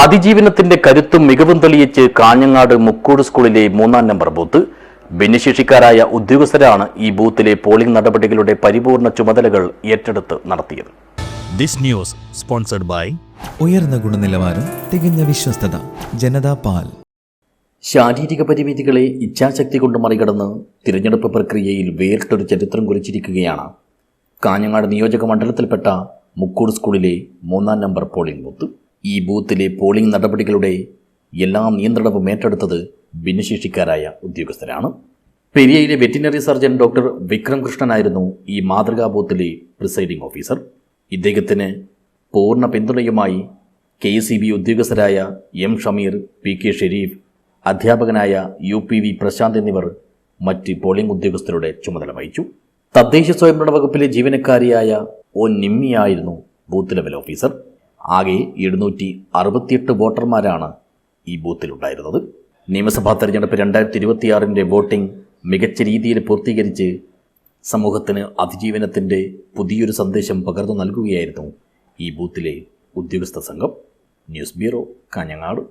അതിജീവനത്തിന്റെ കരുത്തും മികവും തെളിയിച്ച് കാഞ്ഞങ്ങാട് മുക്കൂട് സ്കൂളിലെ 3-ാം നമ്പർ ബൂത്ത്. ഭിന്നശേഷിക്കാരായ ഉദ്യോഗസ്ഥരാണ് ഈ ബൂത്തിലെ പോളിംഗ് നടപടികളുടെ പരിപൂർണ ചുമതലകൾ ഏറ്റെടുത്ത് നടത്തിയത്. ദിസ് ന്യൂസ് സ്പോൺസർഡ് ബൈ ഉയർന്ന ഗുണനിലവാരം, തികഞ്ഞ വിശ്വസ്തത, ജനതാ പാൽ. ശാരീരിക പരിമിതികളെ ഇച്ഛാശക്തി കൊണ്ട് മറികടന്ന് തിരഞ്ഞെടുപ്പ് പ്രക്രിയയിൽ വേറിട്ടൊരു ചരിത്രം കുറിച്ചിരിക്കുകയാണ് കാഞ്ഞങ്ങാട് നിയോജക മണ്ഡലത്തിൽപ്പെട്ട മുക്കൂട് സ്കൂളിലെ 3-ാം നമ്പർ പോളിംഗ് ബൂത്ത്. ഈ ബൂത്തിലെ പോളിംഗ് നടപടികളുടെ എല്ലാ നിയന്ത്രണവും ഏറ്റെടുത്തത് ഭിന്നശേഷിക്കാരായ ഉദ്യോഗസ്ഥരാണ്. പെരിയയിലെ വെറ്റിനറി സർജൻ ഡോക്ടർ വിക്രം കൃഷ്ണനായിരുന്നു ഈ മാതൃകാ ബൂത്തിലെ പ്രിസൈഡിംഗ് ഓഫീസർ. ഇദ്ദേഹത്തിന് പൂർണ്ണ പിന്തുണയുമായി KCB ഉദ്യോഗസ്ഥരായ M Shameer, PK Sharif, അധ്യാപകനായ UPV പ്രശാന്ത് എന്നിവർ മറ്റ് പോളിംഗ് ഉദ്യോഗസ്ഥരുടെ ചുമതല വഹിച്ചു. തദ്ദേശ സ്വയംഭരണ വകുപ്പിലെ ജീവനക്കാരിയായ നിമ്മിയായിരുന്നു ബൂത്ത് ലെവൽ ഓഫീസർ. ആകെ 768 വോട്ടർമാരാണ് ഈ ബൂത്തിലുണ്ടായിരുന്നത്. നിയമസഭാ തെരഞ്ഞെടുപ്പ് 2026 വോട്ടിംഗ് മികച്ച രീതിയിൽ പൂർത്തീകരിച്ച് സമൂഹത്തിന് അതിജീവനത്തിൻ്റെ പുതിയൊരു സന്ദേശം പകർന്നു നൽകുകയായിരുന്നു ഈ ബൂത്തിലെ ഉദ്യോഗസ്ഥ സംഘം. News bureau, Kanhangad.